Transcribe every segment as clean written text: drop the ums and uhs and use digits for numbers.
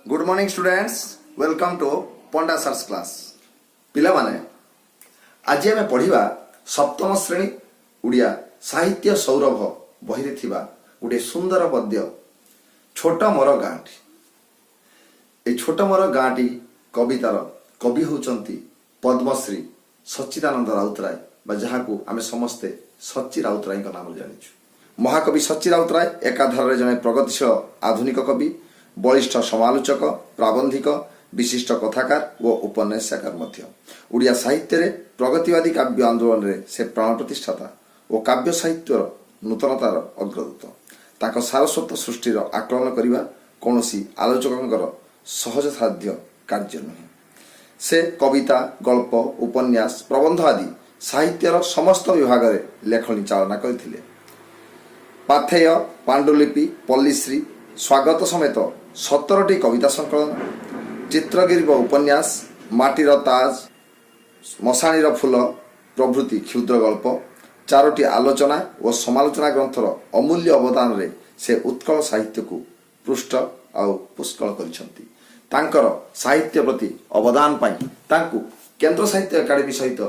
Good morning students, welcome to Panda sir's class. पिला माने आज आम पढ़ा सप्तम श्रेणी उड़िया साहित्य सौरभ बही थिबा गोटे सुंदर पद्य छोट मोर गाँटी। ए छोट मोर गाँटी कवितार कवि होउचंती पद्मश्री सच्चिदानंद राउतराय बा जहाकू आमे समस्ते सच्ची राउतराय नाम जानिछु। महाकवि सच्ची राउतराय एकाधारे जने प्रगतिशील आधुनिक कवि, बलिष्ठ समालोचक, प्राबंधिक, विशिष्ट कथाकार व उपन्यासकार मध्य। उड़िया साहित्य रे प्रगतिवादी काव्य आंदोलन रे से प्राण प्रतिष्ठाता और काव्य साहित्यर नूतनतार अग्रदूत। ताक सारस्वत सृष्टिर आकलन करिबा कोनोसी आलोचकंकर सहज साध्य कार्य नुहे। से कविता, गल्प, उपन्यास, प्रबंध आदि साहित्यर समस्त विभाग रे लेखनी चालना करथिले। पाथेय, पांडुलिपि, पल्लीश्री, स्वागत समेत 17टी कविता संकलन, चित्रगिरी व उपन्यास, माटीर ताज, मशाणीर फूल प्रभृति क्षुद्र गल्प, 4टी आलोचना और समालोचना ग्रंथर अमूल्य अवदान रे से उत्कल साहित्य को पृष्ठ आउ पुष्कल करिसंती। तांकर साहित्य प्रति अवदान पाई तांकु केंद्र साहित्य एकाडेमी सहित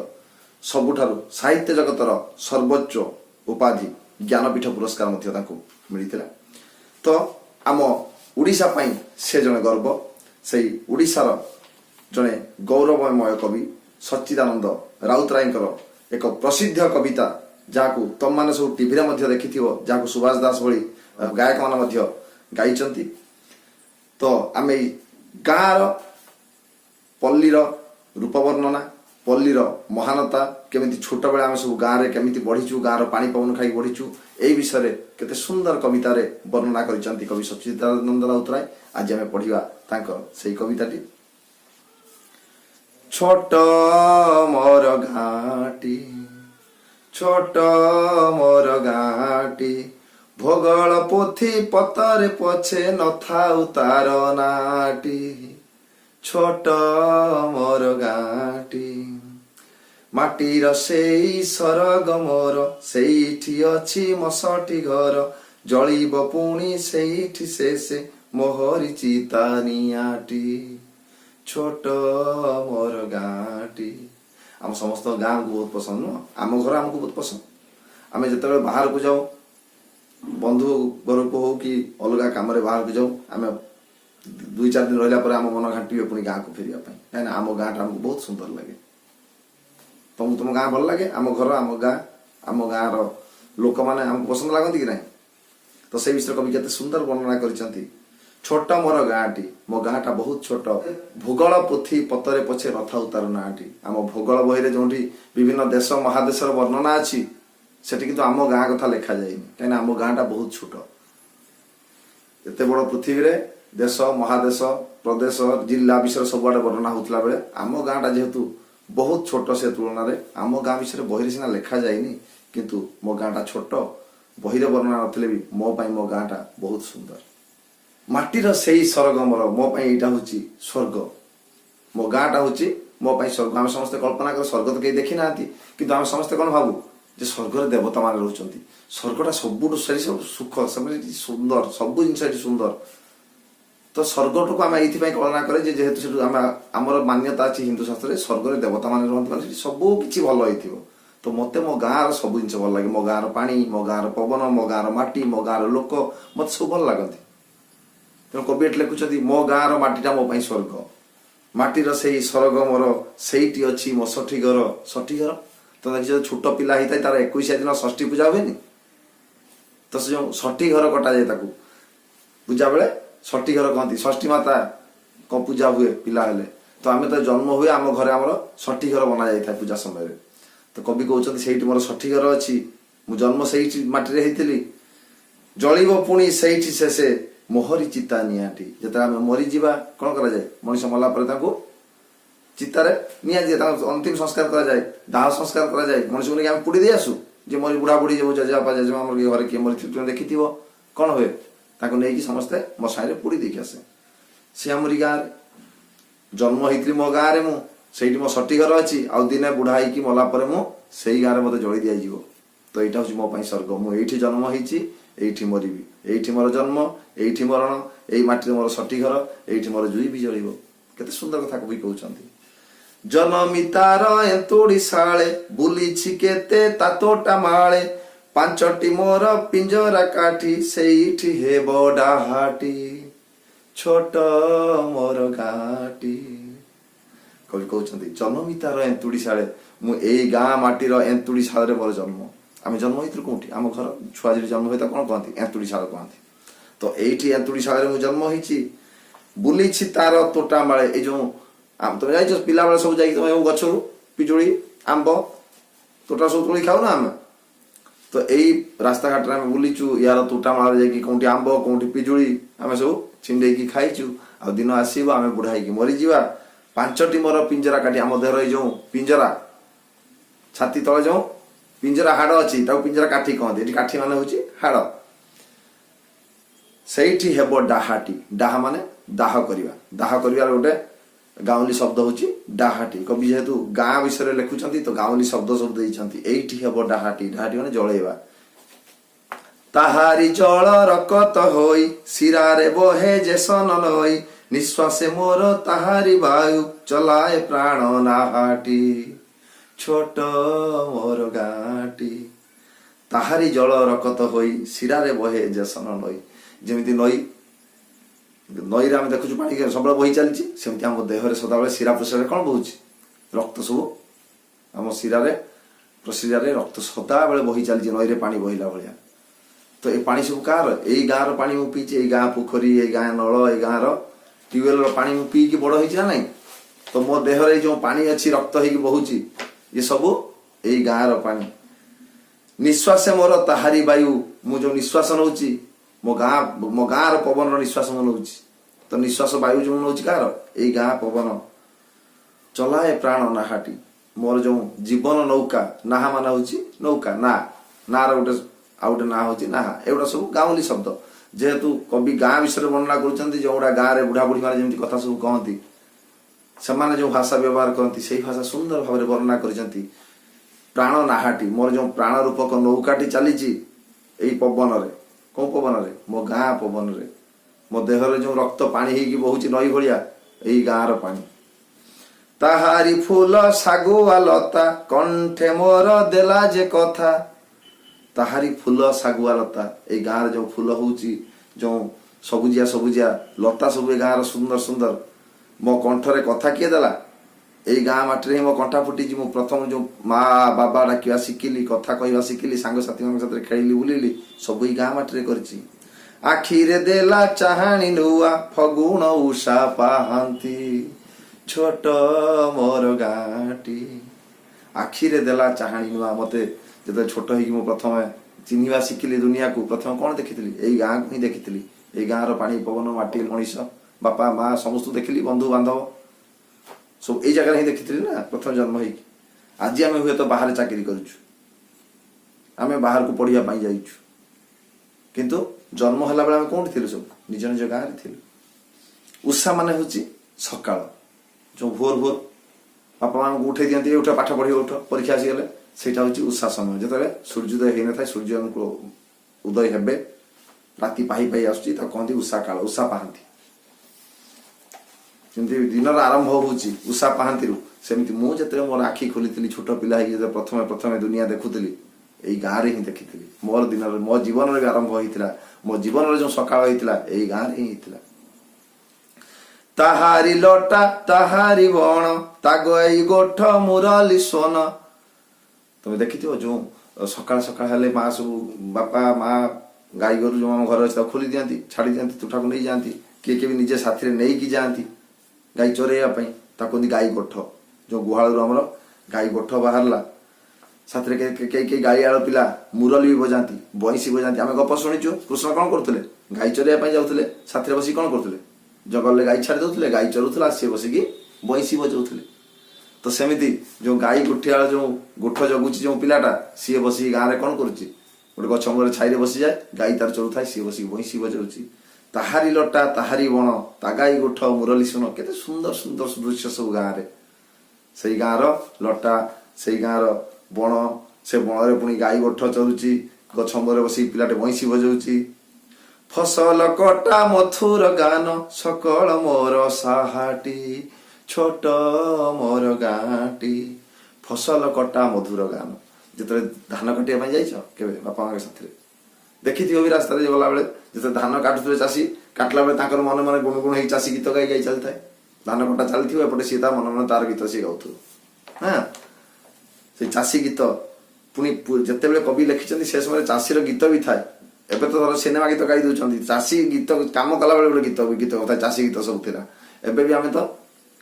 सबुठारु साहित्य जगतर सर्वोच्च उपाधि ज्ञानपीठ पुरस्कार मध्य तांकु मिलिथिला। तो आम उड़ीसा पाई से जने गर्व, से उड़ीसार जने गौरवमय कवि सच्चिदानंद राउतरायଙ୍କର एक प्रसिद्ध कविता जाकू तुम माने सब टीवी रे मध्य देखिथिबो, जाकू सुभाष दास भली गायक मान मध्य गाइचंती। तो आमे गाँर पल्लीर रूप वर्णना, पल्लीर महानता, केमिति छोट बेले आम सब गाँव में केमिति बढ़ीचु, गाँर पानी पवन खाई बढ़ीचु, एई विषय रे केते सुंदर कविता रे वर्णना करिसंती कवि सच्चिदानंद राउतराय। आज आम पढ़िबा तांकर सेई कविताटी। छोट मोर घाटी, छोट मोर घाटी, भोगल पोथी पतरे पछे नथाउ तार नाटी। छोट मोर घाटी, माटीर सेई सरग मोर, सेईठी अछि मसठी घर, जळिब पुणी सेईठी शेषे मोहरी चिता नियाटी। छोट मोर गाँटी। आम समस्त गाँ को बहुत पसंद नुह, आम घर आमको बहुत पसंद। आम जिते बाहर को जाऊ, बंधु घर को हो कि अलग कम बाहर को जाऊ, आम 2-4 दिन रहा आम मन घाटी पुणी गाँ को फेरिया कहीं आम गाँटा आमको बहुत सुंदर लगे। तुम गाँ भल लगे, आम घर आम गाँव लोक मैंने आमको पसंद लगती कि ना। तो से विषय कवि केते सुंदर वर्णना करिसंती। छोट मोर गाँटी, मो गाँटा बहुत छोट, भूगोल पोथी पतरे पछे रथा उतार नाटी। आम भूगोल बही जो विभिन्न देश महादेशर वर्णना अच्छी सेठी किंतु आम गाँ कथा लेखा जाएनि, कहीं आम गाँटा बहुत छोट। एते बड़ पृथ्वी रे देश महादेश प्रदेश जिला विषय सब आड़े वर्णना होता बेले आम गाँटा जेहेतु बहुत छोट, से तुलन में आम गाँ विषय बही सीना लेखा जाएनि, किंतु मो गाँटा छोट, बही वर्णना नथिले भी मो पाई मो गाँटा बहुत सुंदर। माटीर सेई स्वर्ग मोर, मो पाई एटा होची स्वर्ग, मो गाँटा होची मो पाई स्वर्ग। आम समस्ते कल्पना कर स्वर्ग तो कहीं देखी ना, किंतु आम समस्ते कौन भावु जे स्वर्ग रे देवता मान रहउचंती। स्वर्गटा सबुठु सब सुख, सब सुंदर, सब जिनस सुंदर। तो स्वर्गटू आम ये कल्पना करे जेहेतु से आमर मान्यता अच्छी हिंदू शास्त्र में स्वर्ग रे देवता मान रहते सब किसी भल हो। तो मते मो गाँव सब जिन भल लगे, मो गाँव पानी, मो गाँव पवन, मो गाँव माटी, मो गाँव लोक मत सब भल लगती। तेणु कवि एट लिखुं मो गाँव माटीटा मो पाई स्वर्ग, माटीर से स्वर्ग मोर सेठी अच्छी मो षठी घर। षठी घर तो देखिए छोट पिला होता है तार 21 दिन षष्ठी पूजा हुए। तो से जो षठी घर कटा जाए ताकू पूजा बेले षठी घर कहती, षष्ठी माता कौन पूजा हुए पिला हेले। तो आम तो जन्म हुए आम घर आमर षठी घर बना जाए पूजा समय। तो कवि कहते से मोर षठी घर अच्छी, मु जन्म से माटी होती, जलिब पुणी सेठी शेषे मोहरी चिता नियाटी। जिते आम मरीजा कौन करा जाए, मनीष मरला चितारे निया दिए, अंतिम संस्कार करा जाए, दाह संस्कार करा जाए, मनीष को आम पुड़ी दे आसू जे मरी बुढ़ा बुढ़ी जो जेजेबापा जेजेमा घर किए मरी तुम देखी कौन हुए, नहीं समस्ते मशाणी पुड़ी देखी आसे। सी आमरी गाँव जन्म होती मो गाँव में मुझे मो षठी घर अच्छी, आउ दिने बुढ़ा होगी मला से गाँव में मत जली दिज्व। तो यहाँ हूँ मो स्वर्ग, मुझे जन्म होती, मरबी, मोर जन्म, मरण, एई माटी मोर सटी घर एइठी मोर जुई भी जलिब केते सुंदर कथा कवि कहउछंती जनमी तार एंतुड़ी साळे बुलीछि केते तातोटा माळे पांचटी मोर पिंजरा काठी सेइठी हेब डाहाटी छोट मोर घाटी कवि कहउछंती जनमी तार एंतुड़ी साळे मु एई गाँ माटीर एंतुड़ी साळे मोर जन्म आम जन्म होइथिलु कोठी आम घर छुआ जदि जन्म होइता कोन कहंती एंतुड़ी साळ कहंती तो एइठी एंतुड़ी साळे मु जन्म होइछि बुलीछि तार तोटा माळे ए जो आम तुम जाइछ पिला बेले सब जाई तुम गछरु पिजुड़ी आंब तोटा सब तोड़ी खाऊ ना आम तो एई रास्ता घाट रे बुलीचु यार तोटा माळे जाई कि कोंठी आंब कोंठी पिजुड़ी आमे सब छिंडे की खाइचु आ दिन आसीबो आमे बुढाई की मरि जीवा पांचटी मोर पिंजरा काटी आम देहर जो पिंजरा छाती तळे जो पिंजरा हाड़ अछि ताऊ पिंजरा काठी कहते एठी काठी माने होची हाड़ सेठी हेबो डाहाटी डाहा माने दाह करिवा गोटे गाउली शब्द होची डाहाटी कवि जेहेतु गाँ विषय लिखुचंती तो गाउली शब्द सब देइचंती एठी हेबो डाहाटी डाहाटी माने जळेवा ताहारी जळ रकत होई सिरारे बहे जेसन लई निश्वासे मोर ताहारी वायु चलाए प्राण नाहाटी छोट मोर गाटी ताहारी जल रकत होई सिरारे बहे जेसन नई जेमिति नई नई रे देखु पानी सब बही चलती सेमती आम देहरे सदाबले शिरा प्रशिरा कौन बहुची रक्त सब आम शिरारे प्रशिरा रक्त सदाबले बही चलती नई रे पानी बहिला भाया तो ये पानी सब कार यही गाँव पानी मु पीछे यही गाँ पोखरी यही गाँ नल यही गाँव ट्यूबवेल पानी मु पीकी बड़ होई ना तो मो देहरे जो पानी अच्छी रक्त होगी बहुची ये सब यही गाँव पानी निश्वास मोर ताहारी वायु मु जो निश्वास नौची मो गाँ पवन निश्वास मु नौची तो निश्वास वायु जो नौची कार यही गाँ पवन चलाए प्राण नाहाटी मोर जो जीवन नौका नाहा मान हूँ नौका ना नार गोटे आ गोटे ना हूँ नाहा एगुड़ा सब गाँवली शब्द जेहेतु कवि गाँ विषय वर्णना करुँच जो गुड़ा गाँव में बुढ़ा बुढ़ी मैंने जमी कथा सब कहती से जो भाषा व्यवहार करती से भाषा सुंदर भाव में वर्णना कर प्राण नाहाटी मोर जो प्राण रूपक नौकाटी चली पवन रे कौ पवन रे मो गाँ पवन रे मो देहर जो रक्त पानी ही बहुची नई भलिया यही गाँव पानी ताहारी फूल सागुआ लता कंठे मोर देला जे कथा ताहारी फूल सागुआ लता ये गाँव जो फूल होची जो सबुजिया लता सब गाँव सुंदर सुंदर मो कंठरे कथा किए देला यही गाँ माटी मो कंठा फुटी मु प्रथम जो माँ बाबा डाकिया शिखिली कथा कहवा शिखिली सांग साथी खेली बुलिली सब ही गाँ माटी करची आखिरे देला चाहाणी नुआ फगुण उषा पाहांती छोट मोर गाँटी आखिरे देला चाहाणी नुआ मते जो छोट हो प्रथम चिन्हवा शिखिली दुनिया को प्रथम कौन देखी यही गाँ को ही देखी यही गाँव पानी पवन माटी मनीष बापा माँ समस्त देखिली बंधु बांधव सब यही जगह ही देखी ना प्रथम जन्म हो आज आम हुए तो बाहर चाकरी करें बाहर को पढ़ाई जाइछु किंतु जन्म है बेले आम कौन थी सब निज निज गाँव थी उषा माने हूँ सकाळ जो भोर भोर बापा माँ को उठे दिखती उठ पाठ पढ़ी उठ परीक्षा आसीगले सेटा हूँ उषा समय जो सूर्योदय होता है सूर्य उदय हे राति पाही पाही आसुची कहती उषा काल उषा पाहांती जमी दिन आरंभ होची उषा पाहांती सेमती मुझे मोर आखि खोली छोट पिला प्रथम प्रथम दुनिया देखुली यही गाँव में ही देखी मोर दिन मो जीवन भी आरंभ होता मो जीवन जो सकाळ होता यही गाँव में ही होता ताहारी लटा ताहारी बण तागई गोठ मुरली सोन तुम देखी जो सकाळ सकाळ हेले माँ सब बापा माँ गाई गोरु जो आम घर अच्छे खोली दिखाती छाड़ी दिखाती तुठा को नहीं जाती किए किए निजे साथी नहीं कि जाती गाई चोरेवाई कहते गाई गोठ जो गुहाल आमर गाई गोठ बाहरला साथ कई गाई आड़ पिला मुरली भी बजाती बंशी बजाती आम गप शुणीचु कृष्ण कौन करते गाई चोरेवाई जाते साथी बस कौन करते जंगल गाई छाड़ी दौले गाई चरुला सी बसिकी बंशी बजाऊे तो सेमती जो गाई गोठिया जो गोठ जगुची जो पिलाटा सी बसिक गाँव में कौन करुच्ची गोटे गछ मूल छाई बसी जाए गाई तार चलुए सी बसिक बंशी बजाऊँगी ताहारी लटा ताहारी बण तागाई गोठ मुरली सुन केते सुंदर सुंदर दृश्य सब गाँव में से गाँव लटा से गाँव बण से बण पुणी गाई गोठ चलुची गछ मूल बस पिलाटे बंशी बजाऊँगी ଫସଲ କଟା ମଥୁର ଗାନ ସକଳ ମୋର ସାହାଟି ଛୋଟ ମୋର ଗାଁଟି। ଫସଲ କଟା ମଧୁର ଗାନ। ଯେତେବେଳେ ଧାନ କାଟିବା ପାଇଁ ଯାଇଛ କେବେ ବାପା ମାଙ୍କ ସାଥିରେ ଦେଖିଥିବ ବି ରାସ୍ତାରେ ଗଲାବେଳେ ଯେତେବେଳେ ଧାନ କାଟୁଥିବେ ଚାଷୀ କାଟିଲା ବେଳେ ତାଙ୍କର ମନେ ମନେ ଗୁଣ ଗୁଣ ହେଇ ଚାଷୀ ଗୀତ ଗାଇ ଗାଇ ଚାଲିଥାଏ। ଧାନ କଟା ଚାଲିଥିବ ଏପଟେ ସିଏ ତା ମନେ ମନେ ତାର ଗୀତ ସିଏ ଗାଉଥିବ। ହଁ ସେଇ ଚାଷୀ ଗୀତ ପୁଣି ଯେତେବେଳେ କବି ଲେଖିଛନ୍ତି ସେ ସମୟରେ ଚାଷୀର ଗୀତ ବି ଥାଏ। ଏବେ ତ ଧର ସିନେମା ଗୀତ ଗାଇ ଦଉଛନ୍ତି, ଚାଷୀ ଗୀତ କାମ କଲାବେଳେ ଗୋଟେ ଗୀତ ଥାଏ, ଚାଷୀ ଗୀତ ସବୁ ଥିଲା। ଏବେ ବି ଆମେ ତ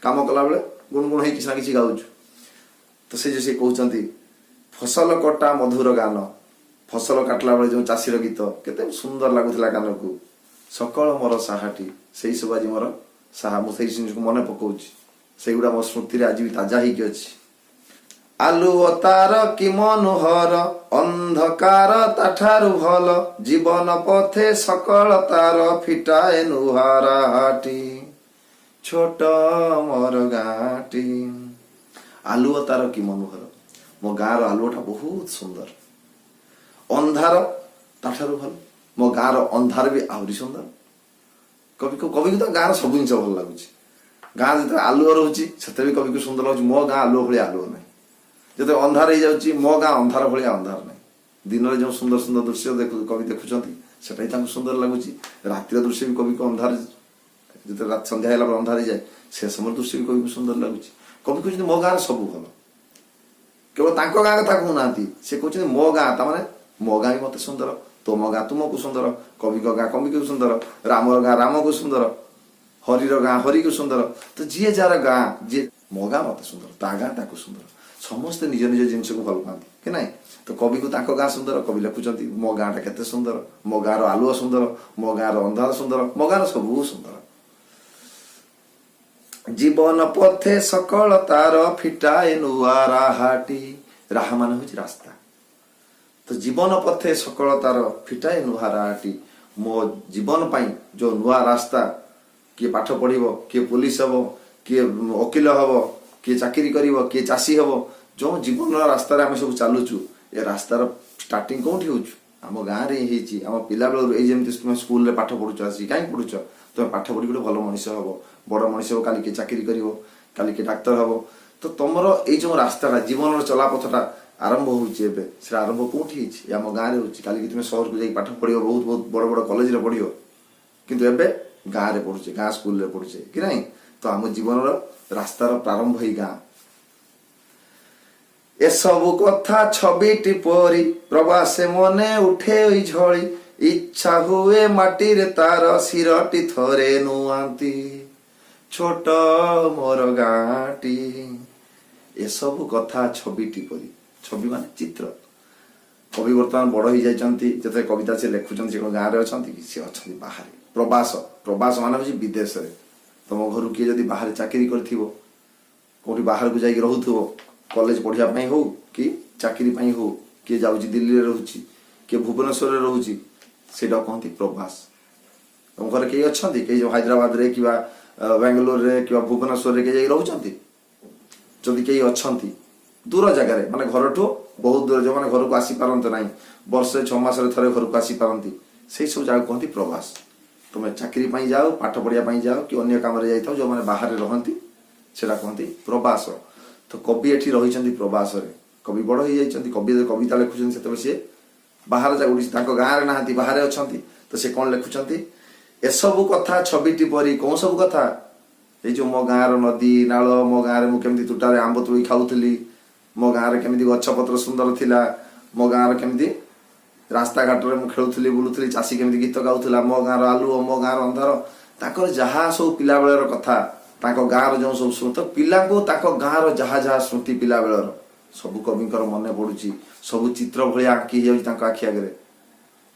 କାମ କଲାବେଳେ ଗୁଣଗୁଣ ହେଇ କିଛି ନା କିଛି ଗାଉଛୁ। ତ ସେ ଯେ ସେ କହୁଛନ୍ତି ଫସଲ କଟା ମଧୁର ଗାନ, ଫସଲ କାଟିଲା ବେଳେ ଯେଉଁ ଚାଷୀର ଗୀତ କେତେ ସୁନ୍ଦର ଲାଗୁଥିଲା କାନକୁ। ସକଳ ମୋର ସାହାଟି, ସେଇ ସବୁ ଆଜି ମୋର ସାହା। ମୁଁ ସେଇ ଜିନିଷକୁ ମନେ ପକଉଛି, ସେଇଗୁଡ଼ା ମୋ ସ୍ମୃତିରେ ଆଜି ବି ତାଜା ହେଇକି ଅଛି। ଆଲୁଅ ତାର କି ମନୋହର, ଅନ୍ଧକାର ତାଠାରୁ ଭଲ, ଜୀବନ ପଥେ ସକଳ ତାର ଫିଟାଏ ନୁହାରାଟି ଛୋଟ ମୋର ଗାଁଟି। ଆଲୁଅ ତାର କି ମନୋହର, ମୋ ଗାଁର ଆଲୁଅଟା ବହୁତ ସୁନ୍ଦର। ଅନ୍ଧାର ତାଠାରୁ ଭଲ, ମୋ ଗାଁର ଅନ୍ଧାର ବି ଆହୁରି ସୁନ୍ଦର। କବିକୁ ତ ଗାଁର ସବୁ ଜିନିଷ ଭଲ ଲାଗୁଛି। ଗାଁ ଯେତେବେଳେ ଆଲୁଅ ରହୁଛି ସେତେବେଳେ ବି କବିକୁ ସୁନ୍ଦର ଲାଗୁଛି। ମୋ ଗାଁ ଆଲୁଅ ଭଳିଆ ଆଲୁଅ ନାହିଁ। ଯେତେବେଳେ ଅନ୍ଧାର ହେଇଯାଉଛି ମୋ ଗାଁ ଅନ୍ଧାର ଭଳିଆ ଅନ୍ଧାର ନାହିଁ। ଦିନରେ ଯେଉଁ ସୁନ୍ଦର ସୁନ୍ଦର ଦୃଶ୍ୟ କବି ଦେଖୁଛନ୍ତି ସେଟା ହିଁ ତାଙ୍କୁ ସୁନ୍ଦର ଲାଗୁଛି। ରାତିର ଦୃଶ୍ୟ ବି କବିକୁ ଅନ୍ଧାର, ଯେତେବେଳେ ସନ୍ଧ୍ୟା ହେଲା ପରେ ଅନ୍ଧାର ହେଇଯାଏ ସେ ସମୟ ଦୃଶ୍ୟ ବି କବିକୁ ସୁନ୍ଦର ଲାଗୁଛି। କବି କହୁଛନ୍ତି ମୋ ଗାଁରେ ସବୁ ଭଲ। କେବଳ ତାଙ୍କ ଗାଁ କଥା କହୁନାହାନ୍ତି, ସେ କହୁଛନ୍ତି ମୋ ଗାଁ, ତାମାନେ ମୋ ଗାଁ ବି ମତେ ସୁନ୍ଦର, ତୁମ ଗାଁ ତୁମକୁ ସୁନ୍ଦର, କବିଙ୍କ ଗାଁ କବିକୁ ସୁନ୍ଦର, ରାମର ଗାଁ ରାମକୁ ସୁନ୍ଦର, ହରିର ଗାଁ ହରିକୁ ସୁନ୍ଦର। ତ ଯିଏ ଯାହାର ଗାଁ, ଯିଏ ମୋ ଗାଁ ମତେ ସୁନ୍ଦର, ତା ଗାଁ ତାକୁ ସୁନ୍ଦର। ସମସ୍ତେ ନିଜ ନିଜ ଜିନିଷକୁ ଭଲ ପାଆନ୍ତି କି ନାଇଁ। ତ କବିକୁ ତାଙ୍କ ଗାଁ ସୁନ୍ଦର, କବି ଲେଖୁଛନ୍ତି ମୋ ଗାଁଟା କେତେ ସୁନ୍ଦର, ମୋ ଗାଁର ଆଲୁଅ ସୁନ୍ଦର, ମୋ ଗାଁର ଅନ୍ଧାର ସୁନ୍ଦର, ମୋ ଗାଁର ସବୁ ସୁନ୍ଦର। ଜୀବନ ପଥେ ସକଳ ତାର ଫିଟାଏ ନୂଆ ରାହାଟି। ରାହା ମାନେ ହଉଛି ରାସ୍ତା। ତ ଜୀବନ ପଥେ ସକଳ ତାର ଫିଟାଏ ନୂଆ ରାହାଟି। ମୋ ଜୀବନ ପାଇଁ ଯୋଉ ନୂଆ ରାସ୍ତା, କିଏ ପାଠ ପଢିବ, କିଏ ପୋଲିସ ହବ, କିଏ ଓକିଲ ହବ, କିଏ ଚାକିରି କରିବ, କିଏ ଚାଷୀ ହବ, ଯେଉଁ ଜୀବନର ରାସ୍ତାରେ ଆମେ ସବୁ ଚାଲୁଛୁ, ଏ ରାସ୍ତାର ଷ୍ଟାର୍ଟିଂ କୋଉଠି ହଉଛୁ? ଆମ ଗାଁରେ ହିଁ ହେଇଛି। ଆମ ପିଲାବେଳରୁ ଏଇ ଯେମିତି ତୁମେ ସ୍କୁଲରେ ପାଠ ପଢୁଛ, ଆସିକି କାହିଁକି ପଢୁଛ? ତୁମେ ପାଠ ପଢି ଗୋଟେ ଭଲ ମଣିଷ ହବ, ବଡ ମଣିଷ ହବ, କାଲି କିଏ ଚାକିରି କରିବ, କାଲି କିଏ ଡାକ୍ତର ହବ। ତ ତମର ଏଇ ଯୋଉ ରାସ୍ତାଟା, ଜୀବନର ଚଲାପଥଟା ଆରମ୍ଭ ହଉଛି ଏବେ, ସେଟା ଆରମ୍ଭ କୋଉଠି ହେଇଛି? ଆମ ଗାଁରେ ହଉଛି। କାଲିକି ତୁମେ ସହରକୁ ଯାଇକି ପାଠ ପଢିବ, ବହୁତ ବହୁତ ବଡ ବଡ କଲେଜରେ ପଢିବ, କିନ୍ତୁ ଏବେ ଗାଁରେ ପଢୁଛେ, ଗାଁ ସ୍କୁଲରେ ପଢୁଛେ କି ନାହିଁ। ତ ଆମ ଜୀବନର ରାସ୍ତାର ପ୍ରାରମ୍ଭ ହେଇ ଗାଁ। ଏସବୁ କଥା ଛବିଟି ପରି ପ୍ରବାସେ ମନେ ଉଠେ ଝଳି, ଇଚ୍ଛା ହୁଏ ମାଟିରେ ତାର ଶିରଟି ଥରେ ନୁଆନ୍ତି ଛୋଟ ମୋର ଗାଁଟି। ଏସବୁ କଥା ଛବିଟି ପରି, ଛବି ମାନେ ଚିତ୍ର। କବି ବର୍ତ୍ତମାନ ବଡ ହେଇଯାଇଛନ୍ତି। ଯେତେବେଳେ କବିତା ସେ ଲେଖୁଛନ୍ତି ସେ ଗାଁରେ ଅଛନ୍ତି କି, ସେ ଅଛନ୍ତି ବାହାରେ। ପ୍ରବାସ ମାନେ ହଉଛି ବିଦେଶରେ। ତମ ଘରୁ କିଏ ଯଦି ବାହାରେ ଚାକିରି କରିଥିବ, କୋଉଠି ବାହାରକୁ ଯାଇକି ରହୁଥିବ, କଲେଜ ପଢିବା ପାଇଁ ହଉ କି ଚାକିରି ପାଇଁ ହଉ, କିଏ ଯାଉଛି ଦିଲ୍ଲୀରେ ରହୁଛି, କିଏ ଭୁବନେଶ୍ୱରରେ ରହୁଛି, ସେଇଟା କହନ୍ତି ପ୍ରବାସ। ତମ ଘରେ କେହି ଅଛନ୍ତି, କେହି ଯୋଉ ହାଇଦ୍ରାବାଦରେ କିମ୍ବା ବାଙ୍ଗାଲୋରରେ କିମ୍ବା ଭୁବନେଶ୍ୱରରେ କେହି ଯାଇକି ରହୁଛନ୍ତି? ଯଦି କେହି ଅଛନ୍ତି ଦୂର ଜାଗାରେ, ମାନେ ଘରଠୁ ବହୁତ ଦୂର, ଯୋଉମାନେ ଘରକୁ ଆସିପାରନ୍ତି ନାହିଁ, ବର୍ଷେ 6 ମାସରେ ଥରେ ଘରକୁ ଆସିପାରନ୍ତି, ସେଇ ସବୁ ଜାଗାକୁ କହନ୍ତି ପ୍ରବାସ। ତମେ ଚାକିରି ପାଇଁ ଯାଅ, ପାଠ ପଢିବା ପାଇଁ ଯାଅ, କି ଅନ୍ୟ କାମରେ ଯାଇଥାଉ, ଯୋଉମାନେ ବାହାରେ ରହନ୍ତି ସେଟା କହନ୍ତି ପ୍ରବାସ। ତ କବି ଏଠି ରହିଛନ୍ତି ପ୍ରବାସରେ। କବି ବଡ ହେଇଯାଇଛନ୍ତି, କବି କବିତା ଲେଖୁଛନ୍ତି ସେତେବେଳେ ସିଏ ବାହାରେ ଯାଉଛି, ତାଙ୍କ ଗାଁରେ ନାହାନ୍ତି, ବାହାରେ ଅଛନ୍ତି। ତ ସେ କଣ ଲେଖୁଛନ୍ତି? ଏସବୁ କଥା ଛବିଟି ପରି। କୋଉ ସବୁ କଥା? ଏଇ ଯୋଉ ମୋ ଗାଁର ନଦୀ ନାଳ, ମୋ ଗାଁରେ ମୁଁ କେମିତି ତୁଟାରେ ଆମ୍ବ ତୋଳି ଖାଉଥିଲି, ମୋ ଗାଁରେ କେମିତି ଗଛ ପତ୍ର ସୁନ୍ଦର ଥିଲା, ମୋ ଗାଁର କେମିତି ରାସ୍ତାଘାଟରେ ମୁଁ ଖେଳୁଥିଲି ବୁଲୁଥିଲି, ଚାଷୀ କେମିତି ଗୀତ ଗାଉଥିଲା, ମୋ ଗାଁର ଆଲୁଅ, ମୋ ଗାଁର ଅନ୍ଧାର। ତାଙ୍କର ଯାହା ସବୁ ପିଲାବେଳର କଥା, ତାଙ୍କ ଗାଁର ଯେଉଁ ସବୁ ସ୍ମୃତି, ପିଲାଙ୍କୁ ତାଙ୍କ ଗାଁର ଯାହା ଯାହା ସ୍ମୃତି ପିଲାବେଳର ସବୁ କବିଙ୍କର ମନେ ପଡୁଛି। ସବୁ ଚିତ୍ର ଭଳିଆ ଆଙ୍କି ହେଇଯାଉଛି ତାଙ୍କ ଆଖି ଆଗରେ।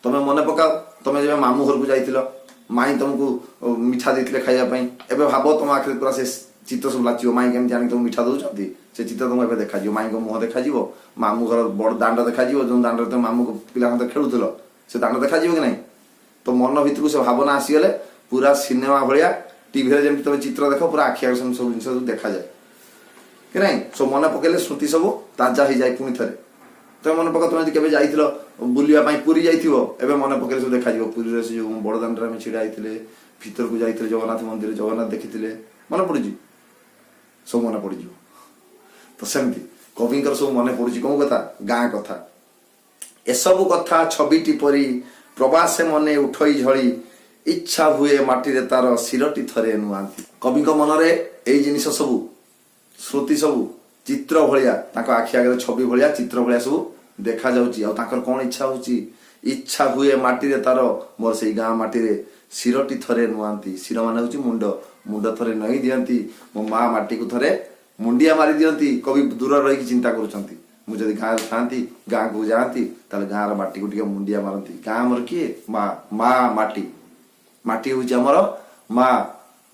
ତମେ ମନେ ପକାଅ, ତମେ ଯେବେ ମାମୁଁ ଘରକୁ ଯାଇଥିଲ, ମାଇଁ ତମକୁ ମିଠା ଦେଇଥିଲେ ଖାଇବା ପାଇଁ। ଏବେ ଭାବ ତମ ଆଖିରେ ପୁରା ସେ ଚିତ୍ର ସବୁ ନାଚିବ। ମାଇଁ କେମିତି ଆଣିକି ତମକୁ ମିଠା ଦଉଛନ୍ତି, ସେ ଚିତ୍ର ତମକୁ ଏବେ ଦେଖାଯିବ। ମାଇଁଙ୍କ ମୁହଁ ଦେଖାଯିବ, ମାମୁଁ ଘର ବଡ ଦାଣ୍ଡ ଦେଖାଯିବ, ଯୋଉ ଦାଣ୍ଡରେ ତମେ ମାମୁଁ ପିଲା ସହିତ ଖେଳୁଥିଲ ସେ ଦାଣ୍ଡ ଦେଖାଯିବ କି ନାହିଁ? ତ ମନ ଭିତରକୁ ସେ ଭାବନା ଆସିଗଲେ ପୁରା ସିନେମା ଭଳିଆ, ଟିଭିରେ ଯେମିତି ତମେ ଚିତ୍ର ଦେଖ, ପୁରା ଆଖି ଆଗରେ ସବୁ ଜିନିଷ ଦେଖାଯାଏ କି ନାହିଁ? ସବୁ ମନେ ପକେଇଲେ ସ୍ମୃତି ସବୁ ତାଜା ହେଇଯାଏ ପୁଣି ଥରେ। তুমি মনে পକା তুমি কেବେ ଯାଇଥିଲ ବୁଲିବା ପାଇଁ ପୁରୀ ଯାଇଥିବ ଏବେ ମନେ ପକେଇଲେ ସବୁ ଦେଖାଯିବ ପୁରୀରେ ସେ ଯୋଉ ବଡ଼ଦାଣ୍ଡରେ ଆମେ ଛିଡ଼ା ହେଇଥିଲେ ଭିତରକୁ ଯାଇଥିଲେ ଜଗନ୍ନାଥ ମନ୍ଦିର ଜଗନ୍ନାଥ ଦେଖିଥିଲେ ମନେ ପଡୁଛି ସବୁ ମନେ ପଡିଯିବ ତ ସେମିତି କବିଙ୍କର ସବୁ ମନେ ପଡୁଛି କୋଉ କଥା ଗାଁ କଥା ଏସବୁ କଥା ଛବିଟି ପରି ପ୍ରବାସେ ମନେ ଉଠଇ ଝଳି ଇଚ୍ଛା ହୁଏ ମାଟିରେ ତାର ଶିରଟି ଥରେ ନୁଆନ୍ତି କବିଙ୍କ ମନରେ ଏଇ ଜିନିଷ ସବୁ ସ୍ମୃତି ସବୁ ଚିତ୍ର ଭଳିଆ ତାଙ୍କ ଆଖି ଆଗରେ ଛବି ଭଳିଆ ଚିତ୍ର ଭଳିଆ ସବୁ ଦେଖାଯାଉଛି ଆଉ ତାଙ୍କର କ'ଣ ଇଚ୍ଛା ହଉଛି ଇଚ୍ଛା ହୁଏ ମାଟିରେ ତାର ମୋର ସେଇ ଗାଁ ମାଟିରେ ଶିରଟି ଥରେ ନୁଆନ୍ତି ଶିର ମାନେ ହଉଛି ମୁଣ୍ଡ ମୁଣ୍ଡ ଥରେ ନଇଁ ଦିଅନ୍ତି ମୋ ମା ମାଟିକୁ ଥରେ ମୁଣ୍ଡିଆ ମାରି ଦିଅନ୍ତି କବି ଦୂରରେ ରହିକି ଚିନ୍ତା କରୁଛନ୍ତି ମୁଁ ଯଦି ଗାଁରେ ଥାନ୍ତି ଗାଁକୁ ଯାଆନ୍ତି ତାହେଲେ ଗାଁର ମାଟିକୁ ଟିକେ ମୁଣ୍ଡିଆ ମାରନ୍ତି ଗାଁ ଆମର କିଏ ମା ମା ମାଟି ମାଟି ହଉଛି ଆମର ମା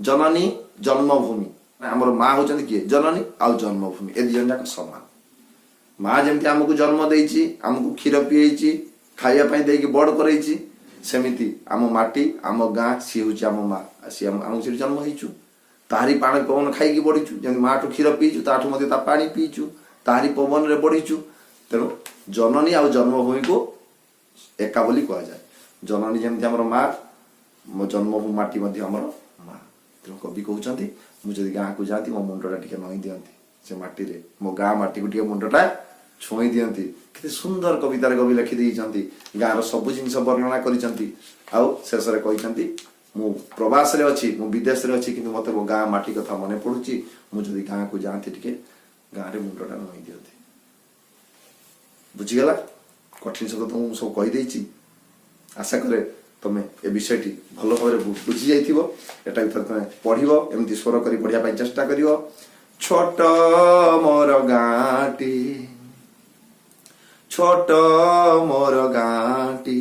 ଜନନୀ ଜନ୍ମଭୂମି ଆମର ମା ହଉଛନ୍ତି କିଏ ଜନନୀ ଆଉ ଜନ୍ମଭୂମି ଏ ଦି ଜଣ ଯାକ ସମାନ ମା ଯେମିତି ଆମକୁ ଜନ୍ମ ଦେଇଛି ଆମକୁ କ୍ଷୀର ପିଏଇଛି ଖାଇବା ପାଇଁ ଦେଇକି ବଡ଼ କରେଇଛି ସେମିତି ଆମ ମାଟି ଆମ ଗାଁ ସିଏ ହଉଛି ଆମ ମା ସିଏ ଆମକୁ ସେଠି ଜନ୍ମ ହେଇଛୁ ତାହାରି ପାଣି ପବନ ଖାଇକି ବଢିଛୁ ଯେମିତି ମାଠୁ କ୍ଷୀର ପିଇଛୁ ତାଠୁ ମଧ୍ୟ ତା ପାଣି ପିଇଛୁ ତାହାରି ପବନରେ ବଢିଛୁ ତେଣୁ ଜନନୀ ଆଉ ଜନ୍ମଭୂମିକୁ ଏକା ବୋଲି କୁହାଯାଏ ଜନନୀ ଯେମିତି ଆମର ମା ମୋ ଜନ୍ମଭୂମି ମାଟି ମଧ୍ୟ ଆମର ମା ତେଣୁ କବି କହୁଛନ୍ତି ମୁଁ ଯଦି ଗାଁକୁ ଯାଆନ୍ତି ମୋ ମୁଣ୍ଡଟା ଟିକେ ନଇଁ ଦିଅନ୍ତି ସେ ମାଟିରେ ମୋ ଗାଁ ମାଟିକୁ ଟିକେ ମୁଣ୍ଡଟା ଛୁଇଁ ଦିଅନ୍ତି କେତେ ସୁନ୍ଦର କବିତାରେ କବି ଲେଖି ଦେଇଛନ୍ତି ଗାଁର ସବୁ ଜିନିଷ ବର୍ଣ୍ଣନା କରିଛନ୍ତି ଆଉ ଶେଷରେ କହିଛନ୍ତି ମୁଁ ପ୍ରବାସରେ ଅଛି ମୁଁ ବିଦେଶରେ ଅଛି କିନ୍ତୁ ମତେ ମୋ ଗାଁ ମାଟି କଥା ମନେ ପଡୁଛି ମୁଁ ଯଦି ଗାଁକୁ ଯାଆନ୍ତି ଟିକେ ଗାଁରେ ମୁଣ୍ଡଟା ନଇଁ ଦିଅନ୍ତି ବୁଝିଗଲା କଠିନ ଶବ୍ଦ ତ ମୁଁ ସବୁ କହିଦେଇଛି ଆଶା କରେ ତମେ ଏ ବିଷୟଟି ଭଲ ଭାବରେ ବୁଝି ଯାଇଥିବ ଏଟା ଭିତରେ ତମେ ପଢିବ ଏମିତି ସ୍ୱର କରି ପଢିବା ପାଇଁ ଚେଷ୍ଟା କରିବ ଛୋଟ ମୋର ଗାଁଟି ଛୋଟ ମୋର ଗାଁଟି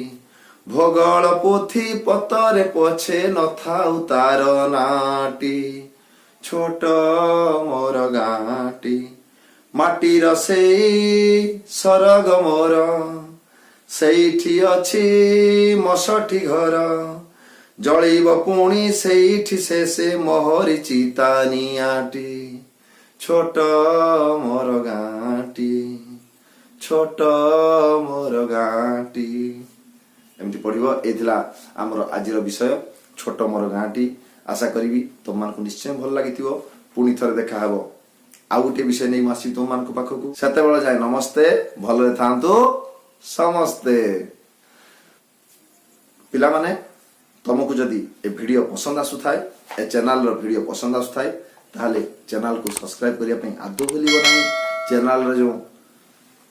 ଭୋଗଳ ପୋଥି ପତରେ ପଛେ ନଥାଉ ତାର ନାଟି ଛୋଟ ମୋର ଗାଁଟି ମାଟିର ସେଇ ସରଗ ମୋର ସେଇଠି ଅଛି ମଶଠି ଘର ଜଳିବ ପୁଣି ସେଇଠି ଶେଷେ ମୋହରି ଚିତା ନିଆଟି ଛୋଟ ମୋର ଗାଁଟି ଛୋଟ ମୋର ଗାଁଟି ଏମିତି ପଢିବ ଏଇ ଥିଲା ଆମର ଆଜିର ବିଷୟ ଛୋଟ ମୋର ଗାଁଟି ଆଶା କରିବି ତମମାନଙ୍କୁ ନିଶ୍ଚୟ ଭଲ ଲାଗିଥିବ ପୁଣି ଥରେ ଦେଖା ହବ ଆଉ ଗୋଟେ ବିଷୟ ନେଇ ମୁଁ ଆସିବି ତମମାନଙ୍କ ପାଖକୁ ସେତେବେଳେ ଯାଏ ନମସ୍ତେ ଭଲରେ ଥାନ୍ତୁ ସମସ୍ତେ ପିଲାମାନେ तुमको जदि ए वीडियो पसंद आसुए ए चैनल वीडियो पसंद आसुए ताहले चैनल को सब्सक्राइब करने आदौ भूल ना चैनल जो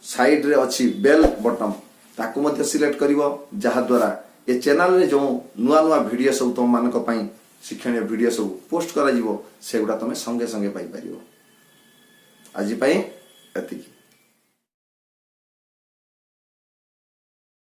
साइड रे अच्छी बेल बटन ताकू मध्य सिलेक्ट करिवो जहा द्वारा ए चैनल रे जो नुआ नुआ वीडियो सब तुम मानक पई शिक्षणीय वीडियो सब पोस्ट करा जीवो सेगुडा तमे संगे संगे पाई परिवो आज पई एतिकी।